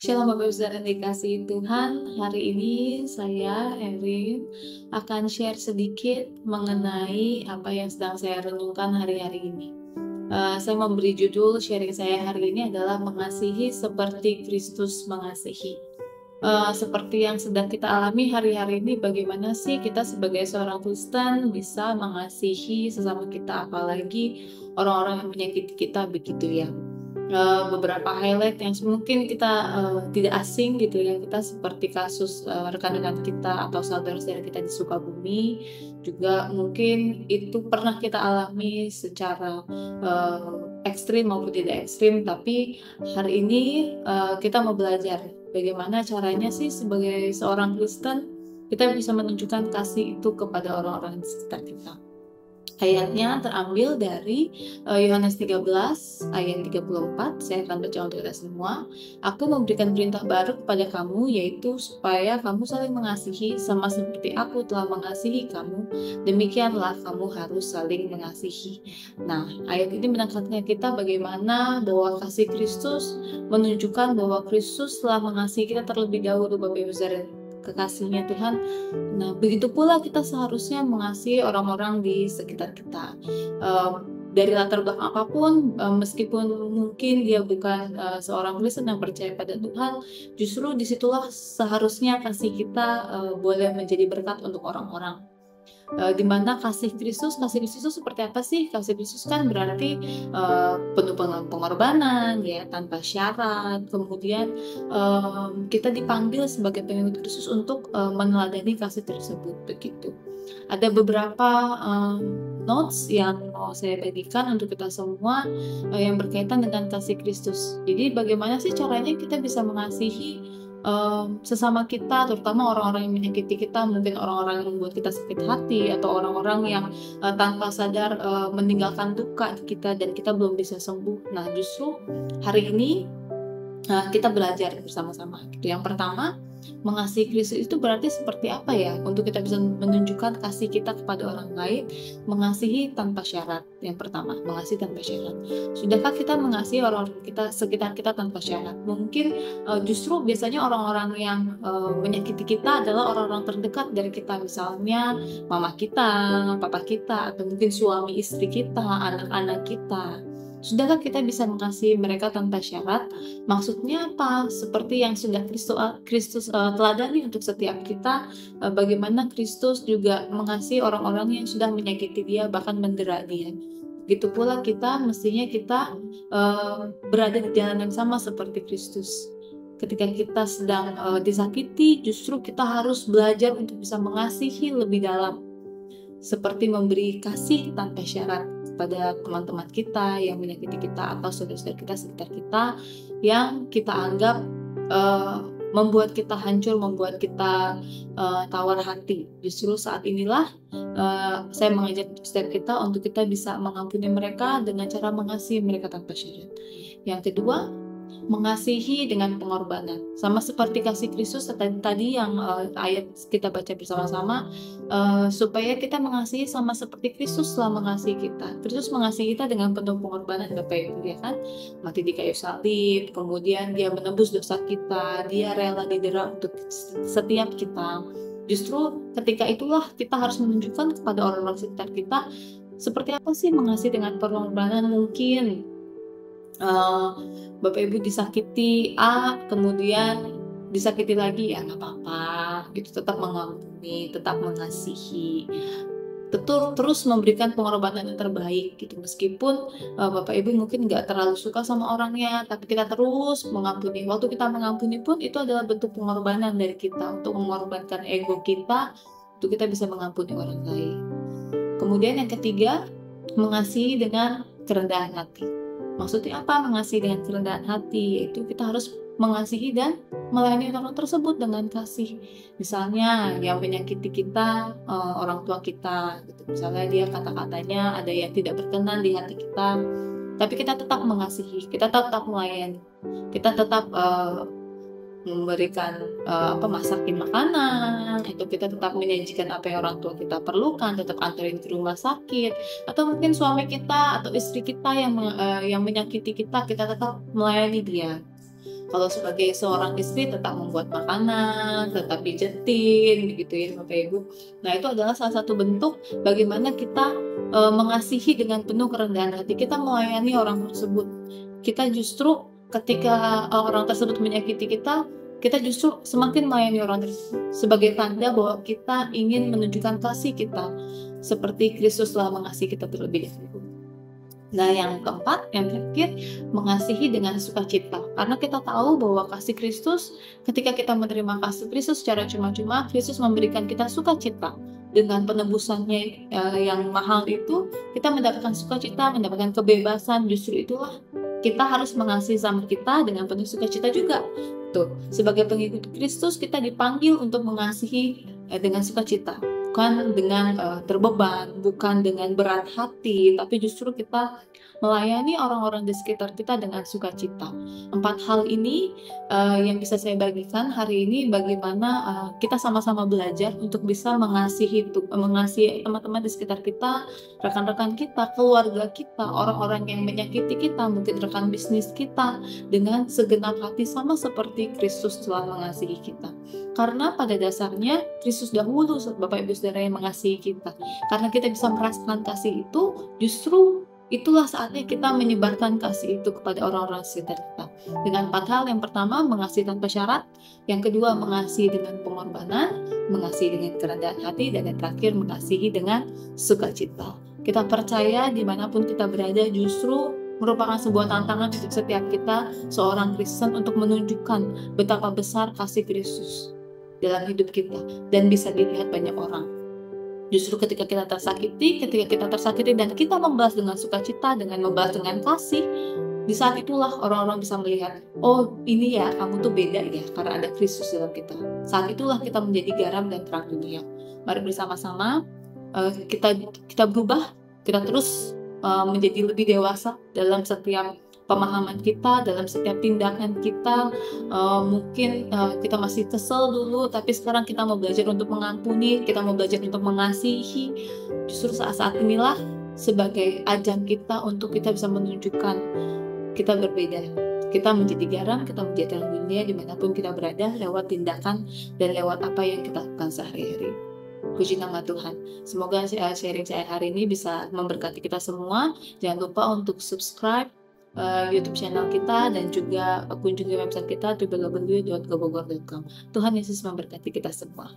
Shalom Bapak Ibu Saudara yang dikasihi Tuhan. Hari ini saya, Erin, akan share sedikit mengenai apa yang sedang saya renungkan hari-hari ini. Saya memberi judul sharing saya hari ini adalah mengasihi seperti Kristus mengasihi. Seperti yang sedang kita alami hari-hari ini, bagaimana sih kita sebagai seorang Kristen bisa mengasihi sesama kita, apalagi orang-orang yang menyakiti kita begitu ya. Beberapa highlight yang mungkin kita tidak asing gitu ya, kita seperti kasus rekan-rekan kita atau saudara-saudara kita di Sukabumi, juga mungkin itu pernah kita alami secara ekstrim maupun tidak ekstrim, tapi hari ini kita mau belajar bagaimana caranya sih sebagai seorang Kristen kita bisa menunjukkan kasih itu kepada orang-orang di sekitar kita. Ayatnya terambil dari Yohanes 13 ayat 34. Saya akan baca untuk kita semua. Aku memberikan perintah baru kepada kamu, yaitu supaya kamu saling mengasihi sama seperti aku telah mengasihi kamu. Demikianlah kamu harus saling mengasihi. Nah, ayat ini menekankan kita bagaimana bahwa kasih Kristus menunjukkan bahwa Kristus telah mengasihi kita terlebih dahulu, Bapak Ibu Saudara kekasihnya Tuhan. Nah, begitu pula kita seharusnya mengasihi orang-orang di sekitar kita. Dari latar belakang apapun, meskipun mungkin dia bukan seorang Kristen yang percaya pada Tuhan, justru disitulah seharusnya kasih kita boleh menjadi berkat untuk orang-orang. Di mana kasih Kristus itu seperti apa sih? Kasih Kristus kan berarti penuh pengorbanan ya, tanpa syarat. Kemudian kita dipanggil sebagai pengikut Kristus untuk meneladani kasih tersebut begitu. Ada beberapa notes yang mau saya bagikan untuk kita semua yang berkaitan dengan kasih Kristus. Jadi bagaimana sih caranya kita bisa mengasihi sesama kita, terutama orang-orang yang menyakiti kita, mungkin orang-orang yang membuat kita sakit hati, atau orang-orang yang tanpa sadar meninggalkan duka di kita dan kita belum bisa sembuh. Nah, justru hari ini kita belajar bersama-sama. Yang pertama, mengasihi Kristus itu berarti seperti apa ya? Untuk kita bisa menunjukkan kasih kita kepada orang lain, mengasihi tanpa syarat. Yang pertama, mengasihi tanpa syarat. Sudahkah kita mengasihi orang-orang kita sekitar kita tanpa syarat? Mungkin justru biasanya orang-orang yang menyakiti kita adalah orang-orang terdekat dari kita, misalnya mama kita, papa kita, atau mungkin suami istri kita, anak-anak kita. Sudahkah kita bisa mengasihi mereka tanpa syarat? Maksudnya apa? Seperti yang sudah Kristus teladani untuk setiap kita, bagaimana Kristus juga mengasihi orang-orang yang sudah menyakiti dia, bahkan mendera dia. Begitu pula mestinya kita berada di jalan yang sama seperti Kristus. Ketika kita sedang disakiti, justru kita harus belajar untuk bisa mengasihi lebih dalam, seperti memberi kasih tanpa syarat pada teman-teman kita yang menyakiti kita atau saudara-saudara kita sekitar kita yang kita anggap membuat kita hancur, membuat kita tawar hati. Justru saat inilah saya mengajak setiap kita untuk kita bisa mengampuni mereka dengan cara mengasihi mereka tanpa syarat. Yang kedua, mengasihi dengan pengorbanan, sama seperti kasih Kristus tadi yang ayat kita baca bersama-sama, supaya kita mengasihi sama seperti Kristus telah mengasihi kita. Kristus mengasihi kita dengan penuh pengorbanan, Bapak Ibu, ya kan? Mati di kayu salib, kemudian dia menebus dosa kita, dia rela didera untuk setiap kita. Justru ketika itulah kita harus menunjukkan kepada orang-orang sekitar kita seperti apa sih mengasihi dengan pengorbanan. Mungkin Bapak Ibu disakiti A, kemudian disakiti lagi, ya nggak apa-apa gitu, tetap mengampuni, tetap mengasihi, terus memberikan pengorbanan yang terbaik gitu. Meskipun Bapak Ibu mungkin nggak terlalu suka sama orangnya, tapi kita terus mengampuni. Waktu kita mengampuni pun itu adalah bentuk pengorbanan dari kita untuk mengorbankan ego kita untuk kita bisa mengampuni orang lain. Kemudian yang ketiga, mengasihi dengan kerendahan hati. Maksudnya apa mengasihi dengan kerendahan hati? Yaitu kita harus mengasihi dan melayani orang tersebut dengan kasih. Misalnya yang menyakiti kita, orang tua kita gitu. Misalnya dia kata-katanya ada yang tidak berkenan di hati kita, tapi kita tetap mengasihi, kita tetap melayani, kita tetap memberikan masakin makanan, itu kita tetap menyajikan apa yang orang tua kita perlukan, tetap anterin ke rumah sakit, atau mungkin suami kita atau istri kita yang menyakiti kita, kita tetap melayani dia. Kalau sebagai seorang istri tetap membuat makanan, tetap pijetin, begitu ya Bapak Ibu. Nah itu adalah salah satu bentuk bagaimana kita mengasihi dengan penuh kerendahan hati. Kita melayani orang tersebut. Kita justru ketika orang tersebut menyakiti kita, kita justru semakin melayani orang tersebut sebagai tanda bahwa kita ingin menunjukkan kasih kita seperti Kristus telah mengasihi kita terlebih dahulu. Nah, yang keempat, yang terakhir, mengasihi dengan sukacita. Karena kita tahu bahwa kasih Kristus, ketika kita menerima kasih Kristus secara cuma-cuma, Kristus memberikan kita sukacita. Dengan penebusannya yang mahal itu, kita mendapatkan sukacita, mendapatkan kebebasan. Justru itulah kita harus mengasihi sama kita dengan penuh sukacita juga. Tuh, sebagai pengikut Kristus, kita dipanggil untuk mengasihi dengan sukacita. Bukan dengan terbeban, bukan dengan berat hati, tapi justru kita melayani orang-orang di sekitar kita dengan sukacita. 4 hal ini yang bisa saya bagikan hari ini, bagaimana kita sama-sama belajar untuk bisa mengasihi teman-teman di sekitar kita, rekan-rekan kita, keluarga kita, orang-orang yang menyakiti kita, mungkin rekan bisnis kita, dengan segenap hati sama seperti Kristus telah mengasihi kita. Karena pada dasarnya Kristus dahulu, Bapak Ibu Saudara, yang mengasihi kita. Karena kita bisa merasakan kasih itu, justru itulah saatnya kita menyebarkan kasih itu kepada orang-orang sekitar kita. Dengan 4 hal, yang pertama mengasihi tanpa syarat, yang kedua mengasihi dengan pengorbanan, mengasihi dengan kerendahan hati, dan yang terakhir mengasihi dengan sukacita. Kita percaya dimanapun kita berada justru merupakan sebuah tantangan untuk setiap kita seorang Kristen untuk menunjukkan betapa besar kasih Kristus dalam hidup kita dan bisa dilihat banyak orang. Justru ketika kita tersakiti dan kita membalas dengan sukacita, dengan membalas dengan kasih, di saat itulah orang-orang bisa melihat, oh ini ya, kamu tuh beda ya karena ada Kristus dalam kita. Saat itulah kita menjadi garam dan terang dunia. Mari bersama-sama kita berubah, kita terus menjadi lebih dewasa dalam setiap pemahaman kita, dalam setiap tindakan kita. Mungkin kita masih kesel dulu, tapi sekarang kita mau belajar untuk mengampuni, kita mau belajar untuk mengasihi. Justru saat-saat inilah sebagai ajang kita untuk kita bisa menunjukkan kita berbeda. Kita menjadi garam, kita menjadi terang dunia dimanapun kita berada, lewat tindakan dan lewat apa yang kita lakukan sehari-hari. Puji nama Tuhan. Semoga sharing saya hari ini bisa memberkati kita semua. Jangan lupa untuk subscribe YouTube channel kita dan juga kunjungi website kita www.gobogor.com. Tuhan Yesus memberkati kita semua.